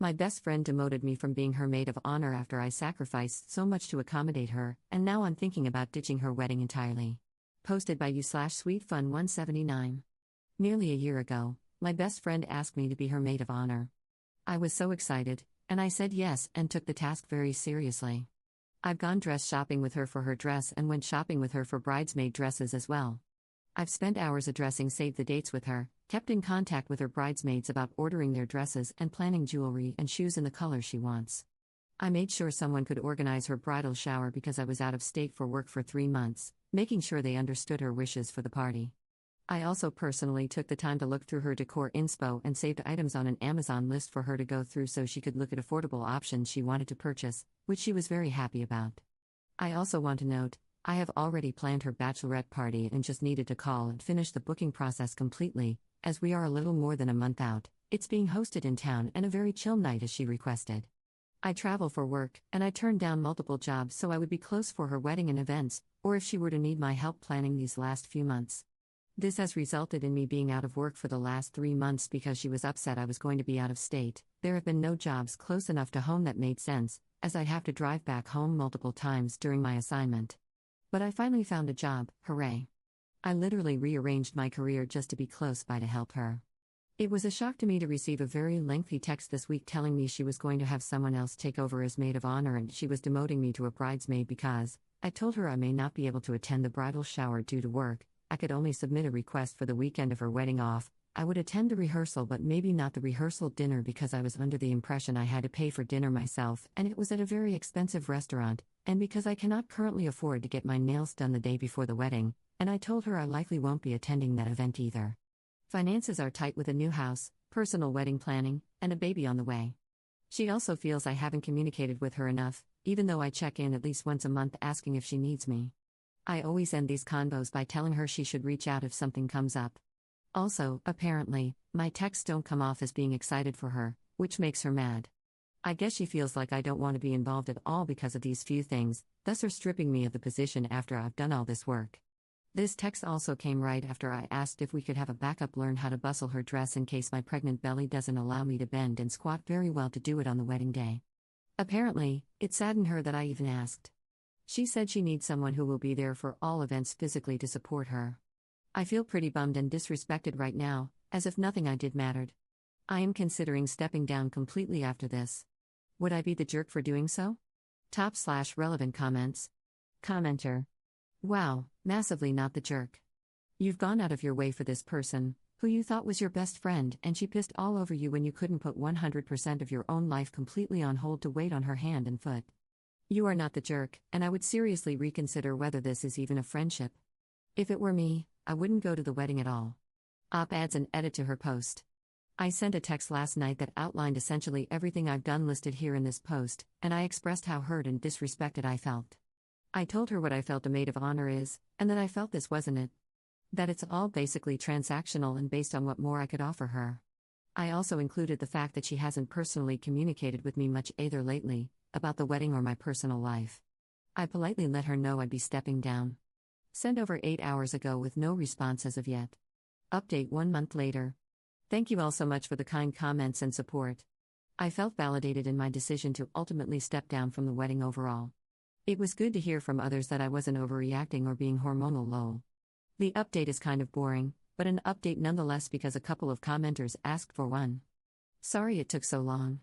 My best friend demoted me from being her maid of honor after I sacrificed so much to accommodate her, and now I'm thinking about ditching her wedding entirely. Posted by you/sweetfun179. Nearly a year ago, my best friend asked me to be her maid of honor. I was so excited, and I said yes and took the task very seriously. I've gone dress shopping with her for her dress and went shopping with her for bridesmaid dresses as well. I've spent hours addressing save the dates with her, kept in contact with her bridesmaids about ordering their dresses and planning jewelry and shoes in the color she wants. I made sure someone could organize her bridal shower because I was out of state for work for 3 months, making sure they understood her wishes for the party. I also personally took the time to look through her decor inspo and saved items on an Amazon list for her to go through so she could look at affordable options she wanted to purchase, which she was very happy about. I also want to note, I have already planned her bachelorette party and just needed to call and finish the booking process completely, as we are a little more than a month out. It's being hosted in town and a very chill night as she requested. I travel for work, and I turned down multiple jobs so I would be close for her wedding and events, or if she were to need my help planning these last few months. This has resulted in me being out of work for the last 3 months because she was upset I was going to be out of state. There have been no jobs close enough to home that made sense, as I'd have to drive back home multiple times during my assignment. But I finally found a job, hooray. I literally rearranged my career just to be close by to help her. It was a shock to me to receive a very lengthy text this week telling me she was going to have someone else take over as maid of honor and she was demoting me to a bridesmaid because I told her I may not be able to attend the bridal shower due to work. I could only submit a request for the weekend of her wedding off. I would attend the rehearsal but maybe not the rehearsal dinner because I was under the impression I had to pay for dinner myself and it was at a very expensive restaurant, and because I cannot currently afford to get my nails done the day before the wedding, and I told her I likely won't be attending that event either. Finances are tight with a new house, personal wedding planning, and a baby on the way. She also feels I haven't communicated with her enough, even though I check in at least once a month asking if she needs me. I always end these convos by telling her she should reach out if something comes up. Also, apparently, my texts don't come off as being excited for her, which makes her mad. I guess she feels like I don't want to be involved at all because of these few things, thus her stripping me of the position after I've done all this work. This text also came right after I asked if we could have a backup learn how to bustle her dress in case my pregnant belly doesn't allow me to bend and squat very well to do it on the wedding day. Apparently, it saddened her that I even asked. She said she needs someone who will be there for all events physically to support her. I feel pretty bummed and disrespected right now, as if nothing I did mattered. I am considering stepping down completely after this. Would I be the jerk for doing so? Top/relevant comments. Commenter. Wow, massively not the jerk. You've gone out of your way for this person, who you thought was your best friend, and she pissed all over you when you couldn't put 100% of your own life completely on hold to wait on her hand and foot. You are not the jerk, and I would seriously reconsider whether this is even a friendship. If it were me, I wouldn't go to the wedding at all. Adds an edit to her post. I sent a text last night that outlined essentially everything I've done listed here in this post, and I expressed how hurt and disrespected I felt. I told her what I felt a maid of honor is, and that I felt this wasn't it. That it's all basically transactional and based on what more I could offer her. I also included the fact that she hasn't personally communicated with me much either lately, about the wedding or my personal life. I politely let her know I'd be stepping down. Sent over 8 hours ago with no response as of yet. Update 1 month later. Thank you all so much for the kind comments and support. I felt validated in my decision to ultimately step down from the wedding overall. It was good to hear from others that I wasn't overreacting or being hormonal lol. The update is kind of boring, but an update nonetheless because a couple of commenters asked for one. Sorry it took so long.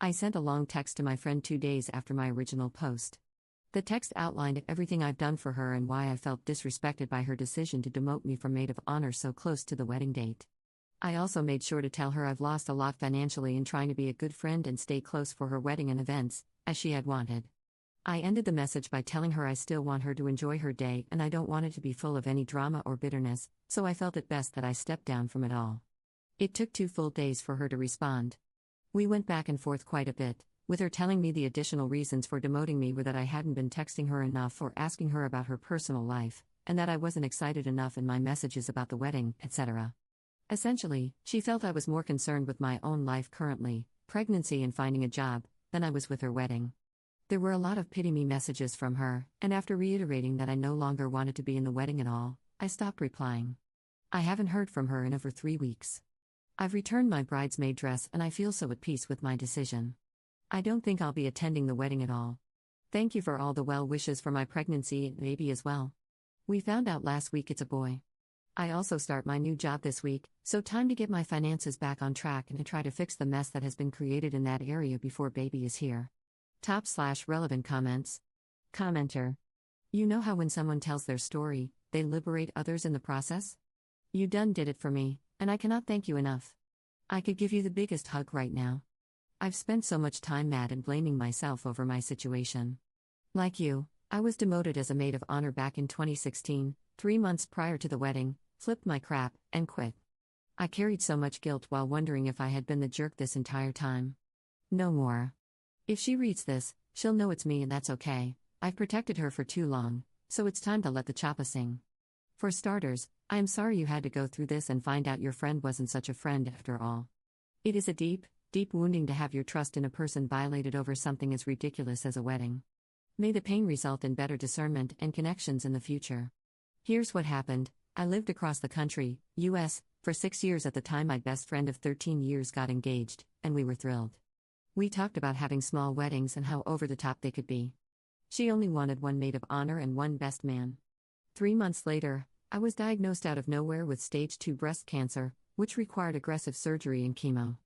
I sent a long text to my friend 2 days after my original post. The text outlined everything I've done for her and why I felt disrespected by her decision to demote me from maid of honor so close to the wedding date. I also made sure to tell her I've lost a lot financially in trying to be a good friend and stay close for her wedding and events, as she had wanted. I ended the message by telling her I still want her to enjoy her day and I don't want it to be full of any drama or bitterness, so I felt it best that I stepped down from it all. It took 2 full days for her to respond. We went back and forth quite a bit, with her telling me the additional reasons for demoting me were that I hadn't been texting her enough or asking her about her personal life, and that I wasn't excited enough in my messages about the wedding, etc. Essentially, she felt I was more concerned with my own life currently, pregnancy and finding a job, than I was with her wedding. There were a lot of pity me messages from her, and after reiterating that I no longer wanted to be in the wedding at all, I stopped replying. I haven't heard from her in over 3 weeks. I've returned my bridesmaid dress and I feel so at peace with my decision. I don't think I'll be attending the wedding at all. Thank you for all the well wishes for my pregnancy and baby as well. We found out last week it's a boy. I also start my new job this week, so time to get my finances back on track and to try to fix the mess that has been created in that area before baby is here. Top/relevant comments. Commenter. You know how when someone tells their story, they liberate others in the process? You done did it for me, and I cannot thank you enough. I could give you the biggest hug right now. I've spent so much time mad and blaming myself over my situation. Like you, I was demoted as a maid of honor back in 2016, 3 months prior to the wedding, flipped my crap, and quit. I carried so much guilt while wondering if I had been the jerk this entire time. No more. If she reads this, she'll know it's me and that's okay. I've protected her for too long, so it's time to let the choppa sing. For starters, I am sorry you had to go through this and find out your friend wasn't such a friend after all. It is a deep, deep wounding to have your trust in a person violated over something as ridiculous as a wedding. May the pain result in better discernment and connections in the future. Here's what happened. I lived across the country, US, for 6 years at the time my best friend of 13 years got engaged, and we were thrilled. We talked about having small weddings and how over the top they could be. She only wanted one maid of honor and one best man. 3 months later, I was diagnosed out of nowhere with stage 2 breast cancer, which required aggressive surgery and chemo.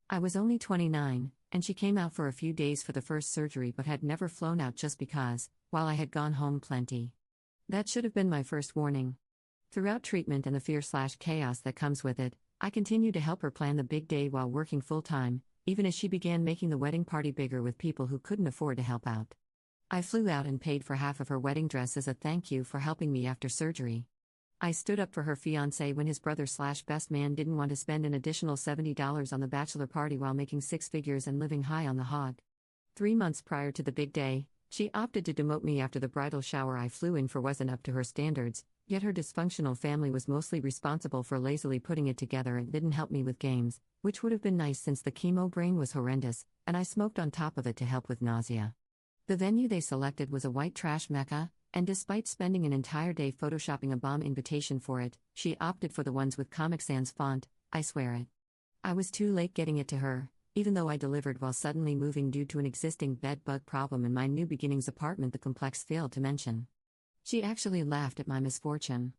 I was only 29, and she came out for a few days for the first surgery but had never flown out just because, while I had gone home plenty. That should have been my first warning. Throughout treatment and the fear/chaos that comes with it, I continued to help her plan the big day while working full-time, even as she began making the wedding party bigger with people who couldn't afford to help out. I flew out and paid for half of her wedding dress as a thank you for helping me after surgery. I stood up for her fiancé when his brother/best man didn't want to spend an additional $70 on the bachelor party while making 6 figures and living high on the hog. 3 months prior to the big day, she opted to demote me after the bridal shower I flew in for wasn't up to her standards, yet her dysfunctional family was mostly responsible for lazily putting it together and didn't help me with games, which would have been nice since the chemo brain was horrendous, and I smoked on top of it to help with nausea. The venue they selected was a white trash mecca, and despite spending an entire day photoshopping a bomb invitation for it, she opted for the ones with Comic Sans font, I swear it. I was too late getting it to her, even though I delivered while suddenly moving due to an existing bed bug problem in my new beginnings apartment the complex failed to mention. She actually laughed at my misfortune.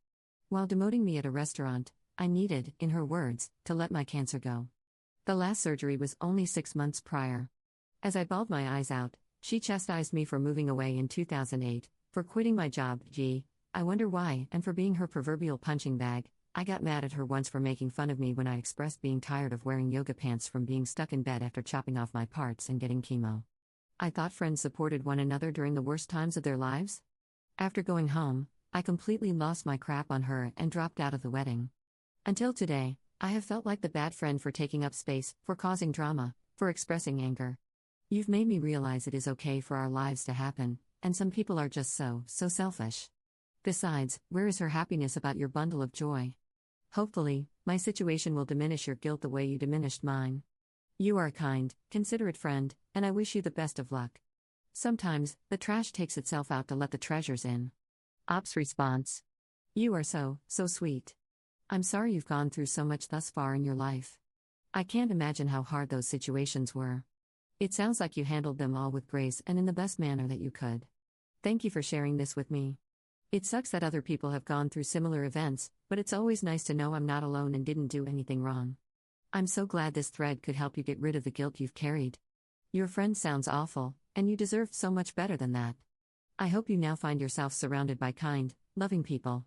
While demoting me at a restaurant, I needed, in her words, to let my cancer go. The last surgery was only 6 months prior. As I bawled my eyes out, she chastised me for moving away in 2008, for quitting my job, gee, I wonder why, and for being her proverbial punching bag. I got mad at her once for making fun of me when I expressed being tired of wearing yoga pants from being stuck in bed after chopping off my parts and getting chemo. I thought friends supported one another during the worst times of their lives. After going home, I completely lost my crap on her and dropped out of the wedding. Until today, I have felt like the bad friend for taking up space, for causing drama, for expressing anger. You've made me realize it is okay for our lives to happen, and some people are just so selfish. Besides, where is her happiness about your bundle of joy? Hopefully, my situation will diminish your guilt the way you diminished mine. You are a kind, considerate friend, and I wish you the best of luck. Sometimes, the trash takes itself out to let the treasures in. Ops response. You are so sweet. I'm sorry you've gone through so much thus far in your life. I can't imagine how hard those situations were. It sounds like you handled them all with grace and in the best manner that you could. Thank you for sharing this with me. It sucks that other people have gone through similar events, but it's always nice to know I'm not alone and didn't do anything wrong. I'm so glad this thread could help you get rid of the guilt you've carried. Your friend sounds awful, and you deserve so much better than that. I hope you now find yourself surrounded by kind, loving people.